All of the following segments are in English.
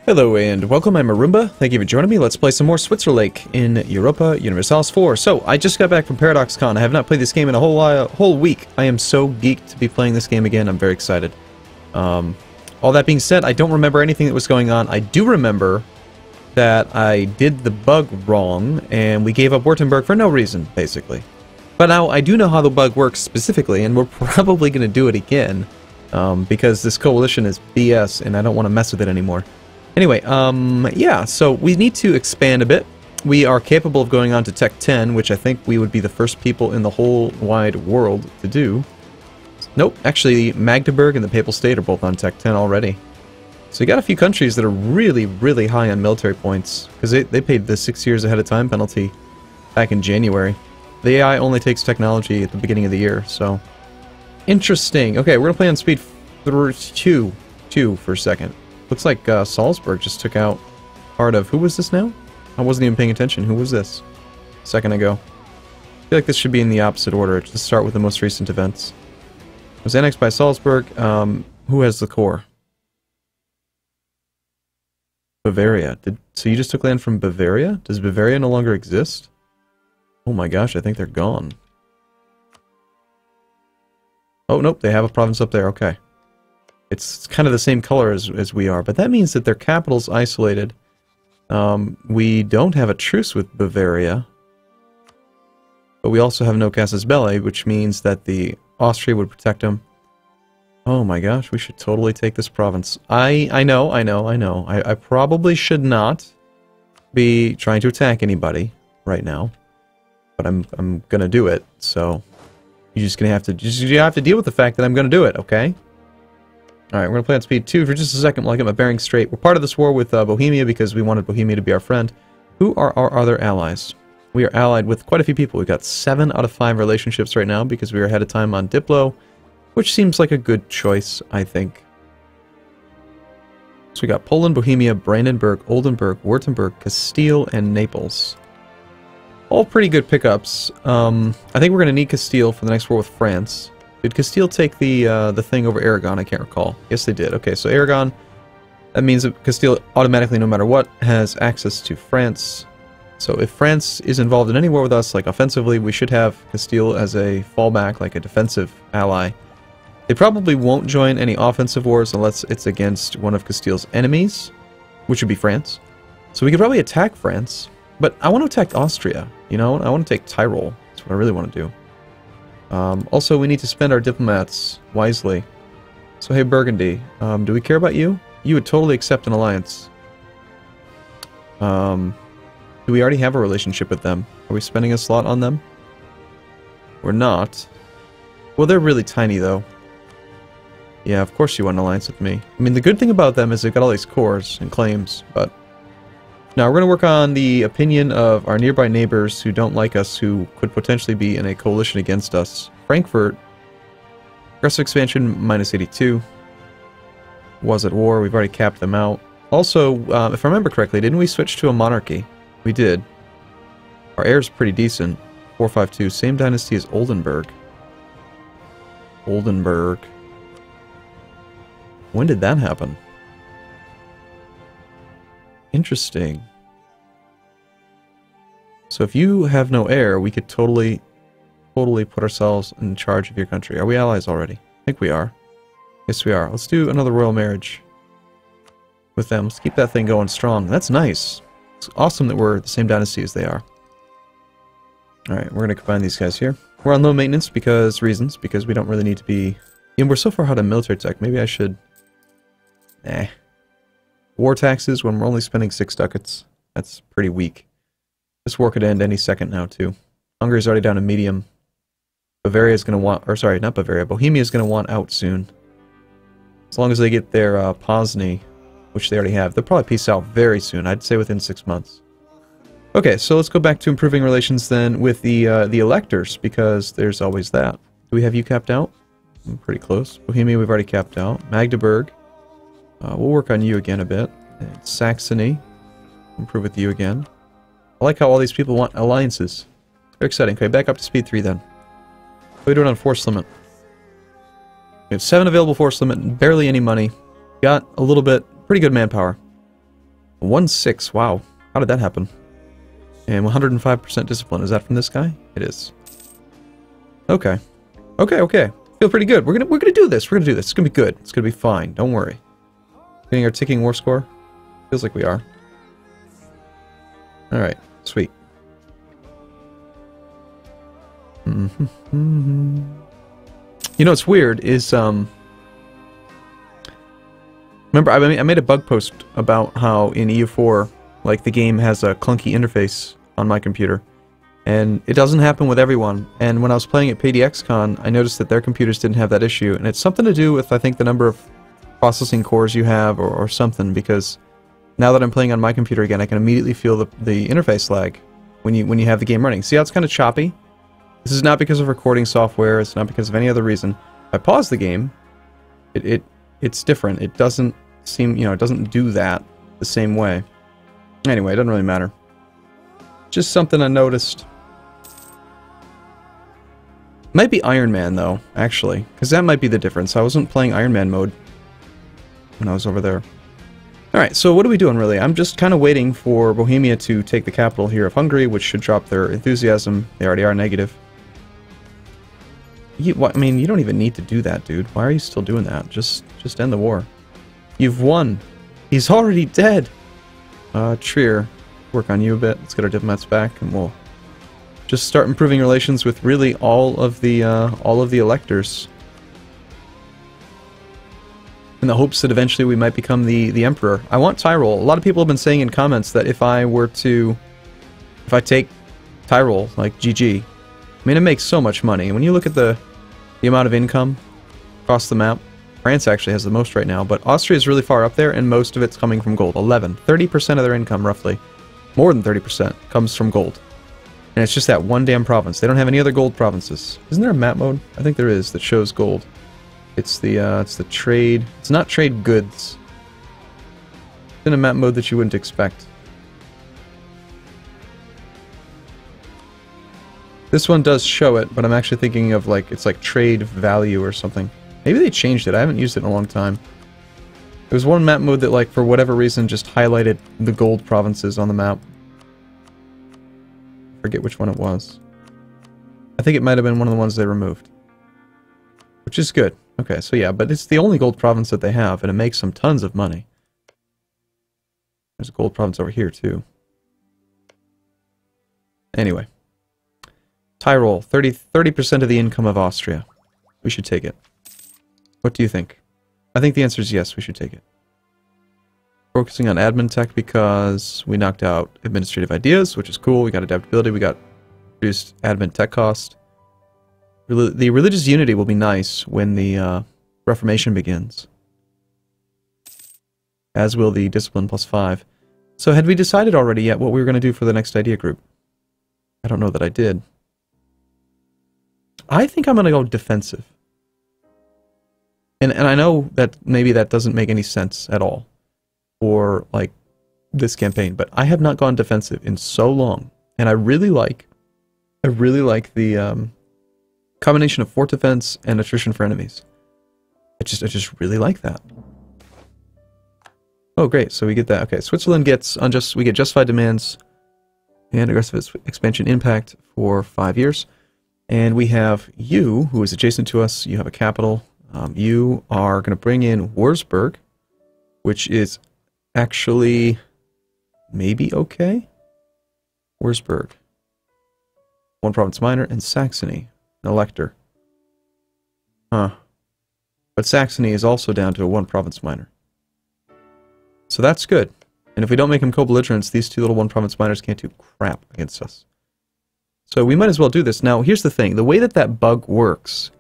Hello and welcome, I'm Arumba. Thank you for joining me. Let's play some more Switzerlake in Europa Universalis IV. So, I just got back from ParadoxCon. I have not played this game in a whole week. I am so geeked to be playing this game again. I'm very excited. All that being said, I don't remember anything that was going on. I do remember that I did the bug wrong, and we gave up Württemberg for no reason, basically. But now, I do know how the bug works specifically, and we're probably going to do it again, because this coalition is BS, and I don't want to mess with it anymore. Anyway, yeah, so we need to expand a bit. We are capable of going on to Tech 10, which I think we would be the first people in the whole wide world to do. Nope, actually, Magdeburg and the Papal State are both on Tech 10 already. So you got a few countries that are really, really high on military points, because they paid the 6 years ahead of time penalty back in January. The AI only takes technology at the beginning of the year, so... Interesting. Okay, we're going to play on speed 2 for a second. Looks like Salzburg just took out part of... Who was this now? I wasn't even paying attention. Who was this? A second ago. I feel like this should be in the opposite order. Just start with the most recent events. It was annexed by Salzburg. Who has the core? Bavaria. So you just took land from Bavaria? Does Bavaria no longer exist? Oh my gosh, I think they're gone. Oh, nope, they have a province up there. Okay. It's kind of the same color as we are, but that means that their capital's isolated. We don't have a truce with Bavaria, but we also have no casus belli, which means that the Austria would protect them. Oh my gosh, we should totally take this province. I know. I probably should not be trying to attack anybody right now, but I'm gonna do it. So you're just gonna have to deal with the fact that I'm gonna do it, okay? Alright, we're going to play on speed 2 for just a second while I get my bearings straight. We're part of this war with Bohemia because we wanted Bohemia to be our friend. Who are our other allies? We are allied with quite a few people. We've got 7 out of 5 relationships right now because we are ahead of time on Diplo, which seems like a good choice, I think. So we got Poland, Bohemia, Brandenburg, Oldenburg, Württemberg, Castile, and Naples. All pretty good pickups. I think we're going to need Castile for the next war with France. Did Castile take the thing over Aragon? I can't recall. Yes, they did. Okay, so Aragon, that means that Castile automatically, no matter what, has access to France. So if France is involved in any war with us, like offensively, we should have Castile as a fallback, like a defensive ally. They probably won't join any offensive wars unless it's against one of Castile's enemies, which would be France. So we could probably attack France, but I want to attack Austria, you know? I want to take Tyrol. That's what I really want to do. Also, we need to spend our diplomats wisely. So, hey, Burgundy, do we care about you? You would totally accept an alliance. Do we already have a relationship with them? Are we spending a slot on them? We're not. Well, they're really tiny, though. Yeah, of course you want an alliance with me. I mean, the good thing about them is they've got all these cores and claims, but... Now, we're going to work on the opinion of our nearby neighbors who don't like us, who could potentially be in a coalition against us. Frankfurt, aggressive expansion, -82. Was at war, we've already capped them out. Also, if I remember correctly, didn't we switch to a monarchy? We did. Our heir's pretty decent. 452, same dynasty as Oldenburg. Oldenburg. When did that happen? Interesting. So if you have no heir, we could totally put ourselves in charge of your country. Are we allies already? I think we are. Yes, we are. Let's do another royal marriage with them. Let's keep that thing going strong. That's nice. It's awesome that we're the same dynasty as they are. Alright, we're going to combine these guys here. We're on low maintenance because we don't really need to be... And we're so far out of military tech. Maybe I should... War taxes when we're only spending 6 ducats. That's pretty weak. This war could end any second now, too. Hungary's already down to medium. Bavaria's going to want... Or sorry, not Bavaria. Bohemia's going to want out soon. As long as they get their Pozny, which they already have. They'll probably peace out very soon. I'd say within 6 months. Okay, so let's go back to improving relations then with the electors, because there's always that. Do we have you capped out? I'm pretty close. Bohemia, we've already capped out. Magdeburg. We'll work on you again a bit. And Saxony. Improve with you again. I like how all these people want alliances. Very exciting. Okay, back up to speed 3 then. What are we doing on force limit? We have 7 available force limit and barely any money. Got a little bit, pretty good manpower. 1-6, wow. How did that happen? And 105% discipline. Is that from this guy? It is. Okay. Okay. Feel pretty good. We're gonna do this. We're gonna do this. It's gonna be good. It's gonna be fine. Don't worry. Getting our ticking war score? Feels like we are. Alright, sweet. You know what's weird is, remember, I made a bug post about how in EU4, like, the game has a clunky interface on my computer. And it doesn't happen with everyone. And when I was playing at PDXCon, I noticed that their computers didn't have that issue. And it's something to do with, I think, the number of processing cores you have or something, because now that I'm playing on my computer again, I can immediately feel the interface lag when you have the game running. See how it's kind of choppy? This is not because of recording software, it's not because of any other reason. If I pause the game, it's different. It doesn't seem, it doesn't do that the same way. Anyway, it doesn't really matter. Just something I noticed. Might be Iron Man, though, actually, because that might be the difference. I wasn't playing Iron Man mode when I was over there. Alright, so what are we doing, really? I'm just kind of waiting for Bohemia to take the capital here of Hungary, which should drop their enthusiasm. They already are negative. I mean, you don't even need to do that, dude. Why are you still doing that? Just end the war. You've won. He's already dead. Trier, work on you a bit. Let's get our diplomats back, and we'll just start improving relations with really all of the electors, in the hopes that eventually we might become the emperor. I want Tyrol. A lot of people have been saying in comments that if I take Tyrol, like GG, I mean, it makes so much money. And when you look at the amount of income across the map, France actually has the most right now, but Austria is really far up there, and most of it's coming from gold. 30% of their income, roughly, more than 30%, comes from gold. And it's just that one damn province. They don't have any other gold provinces. Isn't there a map mode? I think there is, that shows gold. It's the trade. It's not trade goods. It's in a map mode that you wouldn't expect. This one does show it, but I'm actually thinking of, like, it's like trade value or something. Maybe they changed it. I haven't used it in a long time. There was one map mode that, like, for whatever reason, just highlighted the gold provinces on the map. I forget which one it was. I think it might have been one of the ones they removed. Which is good. Okay, so yeah, but it's the only gold province that they have, and it makes them tons of money. There's a gold province over here, too. Anyway. Tyrol, 30% of the income of Austria. We should take it. What do you think? I think the answer is yes, we should take it. Focusing on admin tech because we knocked out administrative ideas, which is cool. We got adaptability, we got reduced admin tech cost. The religious unity will be nice when the Reformation begins. As will the discipline +5. So had we decided already yet what we were going to do for the next idea group? I don't know that I did. I think I'm going to go defensive. And I know that maybe that doesn't make any sense at all for, like, this campaign, but I have not gone defensive in so long. And I really like the combination of fort defense and attrition for enemies. I just really like that. Oh, great. So we get that. Okay, Switzerland gets we get justified demands and aggressive expansion impact for 5 years. And we have you, who is adjacent to us. You have a capital. You are going to bring in Wurzburg, which is actually maybe okay. Wurzburg. One province minor, and Saxony, an elector. Huh. But Saxony is also down to a 1 province minor. So that's good. And if we don't make them co-belligerents, these two little 1 province minors can't do crap against us. So we might as well do this. Now, here's the thing. The way that bug works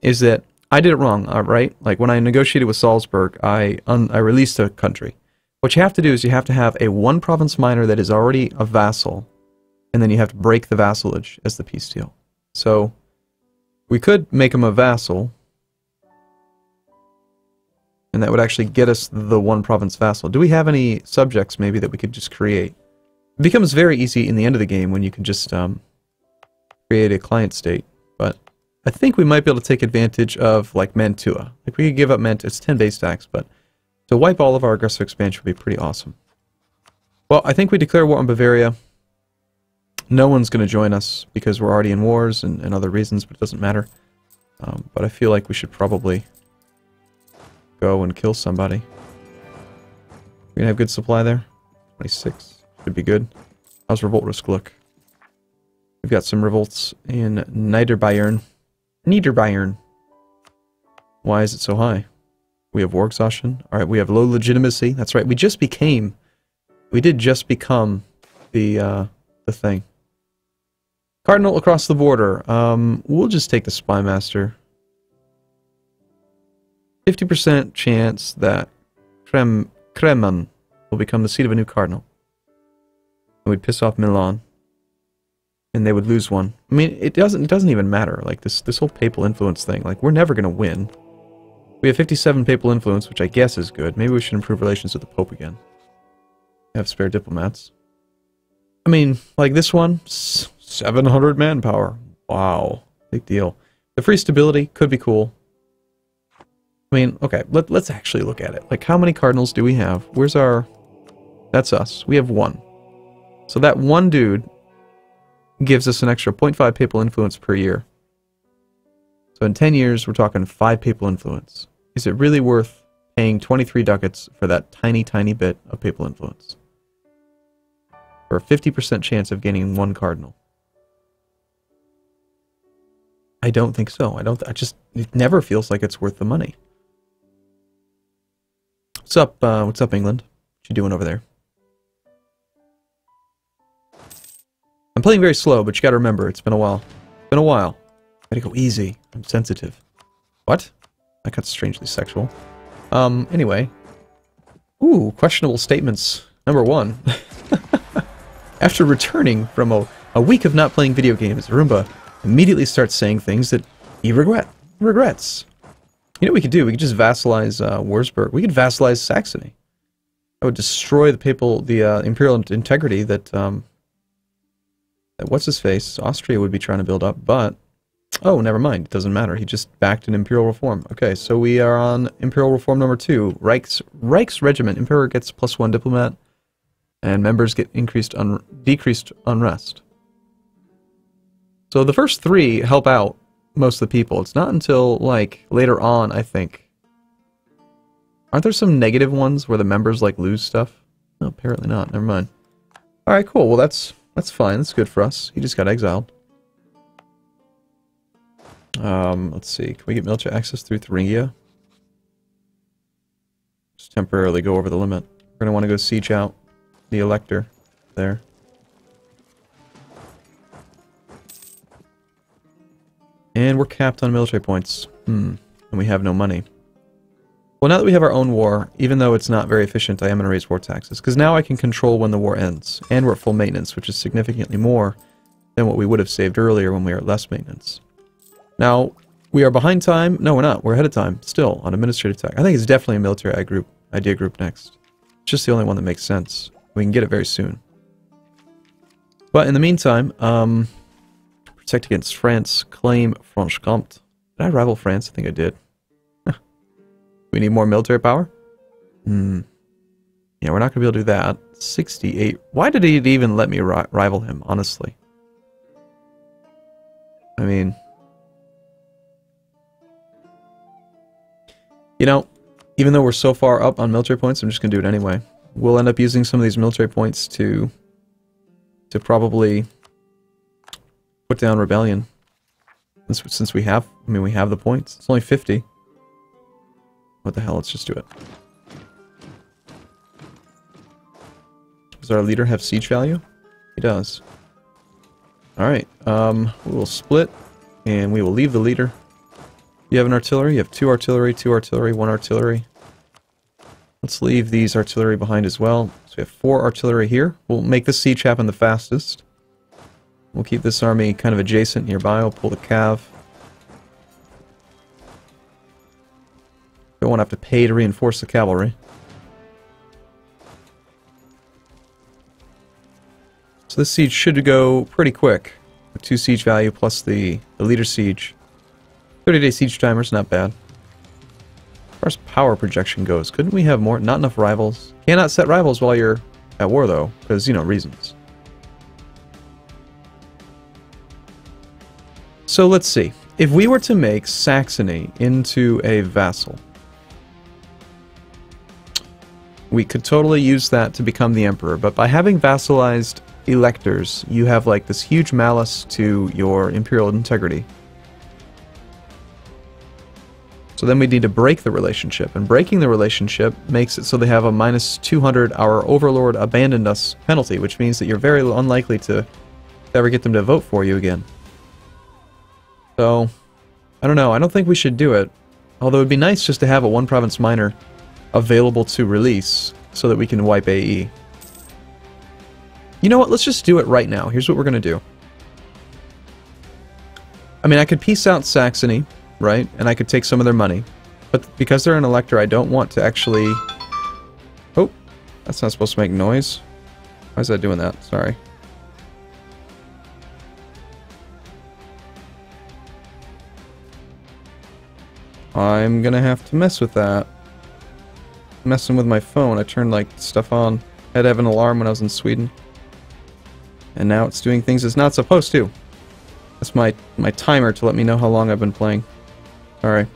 is that I did it wrong, right? Like, when I negotiated with Salzburg, I released a country. What you have to do is you have to have a 1 province minor that is already a vassal, and then you have to break the vassalage as the peace deal. So, we could make him a vassal, and that would actually get us the 1 province vassal. Do we have any subjects, maybe, that we could just create? It becomes very easy in the end of the game when you can just create a client state, but I think we might be able to take advantage of, like, Mantua. Like, we could give up Mantua. It's 10 base stacks, but to wipe all of our aggressive expansion would be pretty awesome. Well, I think we declare war on Bavaria. No one's going to join us because we're already in wars and other reasons, but it doesn't matter. But I feel like we should probably go and kill somebody. We gonna have good supply there? 26. Should be good. How's revolt risk look? We've got some revolts in Niederbayern. Niederbayern. Why is it so high? We have war exhaustion. Alright, we have low legitimacy. That's right, we did just become the thing. Cardinal across the border. We'll just take the Spy Master. 50% chance that Kremen will become the seat of a new cardinal. And we'd piss off Milan. And they would lose one. I mean, it doesn't even matter. Like, this whole papal influence thing. Like, we're never gonna win. We have 57 papal influence, which I guess is good. Maybe we should improve relations with the Pope again. Have spare diplomats. I mean, like this one, 700 manpower. Wow, big deal. The free stability could be cool. I mean, okay, let's actually look at it. Like, how many cardinals do we have? Where's our... That's us. We have one. So that one dude gives us an extra 0.5 papal influence per year. So in 10 years, we're talking 5 papal influence. Is it really worth paying 23 ducats for that tiny, tiny bit of papal influence? For a 50% chance of gaining one cardinal? I don't think so. It never feels like it's worth the money. What's up, England? What you doing over there? I'm playing very slow, but you gotta remember, it's been a while. It's been a while. Gotta go easy. I'm sensitive. What? That got strangely sexual. Anyway. Ooh, questionable statements. Number 1. After returning from a week of not playing video games, Arumba immediately starts saying things that he regrets. You know what we could do? We could just vassalize Wurzburg. We could vassalize Saxony. That would destroy the imperial integrity that what's-his-face, Austria would be trying to build up, but... Oh, never mind. It doesn't matter. He just backed an imperial reform. Okay, so we are on imperial reform number 2. Reichsregiment. Emperor gets +1 diplomat, and members get decreased unrest. So the first 3 help out most of the people. It's not until, like, later on, I think. Aren't there some negative ones where the members, like, lose stuff? No, apparently not. Never mind. Alright, cool. Well, that's fine. That's good for us. He just got exiled. Let's see. Can we get military access through Thuringia? Just temporarily go over the limit. We're going to want to go siege out the elector there. And we're capped on military points. And we have no money. Well, now that we have our own war, even though it's not very efficient, I am going to raise war taxes. Because now I can control when the war ends. And we're at full maintenance, which is significantly more than what we would have saved earlier when we were at less maintenance. Now, we are behind time. No, we're not. We're ahead of time. Still, on administrative tax. I think it's definitely a military idea group next. It's just the only one that makes sense. We can get it very soon. But in the meantime, protect against France. Claim Franche-Comté. Did I rival France? I think I did. We need more military power? Yeah, we're not going to be able to do that. 68. Why did he even let me rival him, honestly? I mean... You know, even though we're so far up on military points, I'm just going to do it anyway. We'll end up using some of these military points to probably put down rebellion. Since we have, we have the points. It's only 50. What the hell, let's just do it. Does our leader have siege value? He does. Alright, we will split, and we will leave the leader. You have an artillery, you have 2 artillery, 2 artillery, 1 artillery. Let's leave these artillery behind as well. So we have 4 artillery here. We'll make this siege happen the fastest. We'll keep this army kind of adjacent nearby. We'll pull the cav. Don't want to have to pay to reinforce the cavalry. So this siege should go pretty quick. With 2 siege value plus the leader siege. 30-day siege timer's not bad. As far as power projection goes, couldn't we have more? Not enough rivals. Cannot set rivals while you're at war, though, because, you know, reasons. So let's see. If we were to make Saxony into a vassal, we could totally use that to become the emperor, but by having vassalized electors, you have like this huge malice to your imperial integrity. So then we need to break the relationship, and breaking the relationship makes it so they have a minus 200 our overlord abandoned us penalty, which means that you're very unlikely to ever get them to vote for you again. So, I don't know, I don't think we should do it, although it'd be nice just to have a one province minor available to release so that we can wipe AE. You know what, let's just do it right now. Here's what we're going to do. I mean, I could peace out Saxony, right? And I could take some of their money. But because they're an elector, I don't want to actually... Oh, that's not supposed to make noise. Why is that doing that? Sorry. I'm going to have to mess with that. Messing with my phone. I turned like stuff on. I had to have an alarm when I was in Sweden. And now it's doing things it's not supposed to. That's my timer to let me know how long I've been playing. Alright.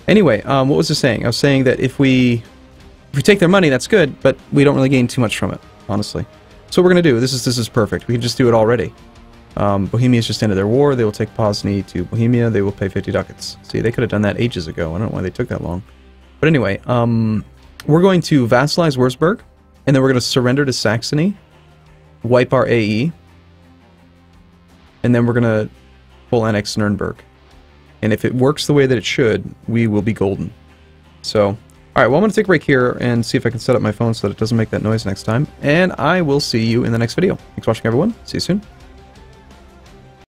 Anyway, what was I saying? I was saying that if we take their money, that's good, but we don't really gain too much from it, honestly. So what we're going to do, this is perfect. We can just do it already. Bohemia's just ended their war. They will take Pozny to Bohemia. They will pay 50 ducats. See, they could have done that ages ago. I don't know why they took that long. But anyway, we're going to vassalize Würzburg, and then we're going to surrender to Saxony, wipe our AE, and then we're going to full annex Nuremberg. And if it works the way that it should, we will be golden. So, alright, well, I'm going to take a break here and see if I can set up my phone so that it doesn't make that noise next time. And I will see you in the next video. Thanks for watching, everyone. See you soon.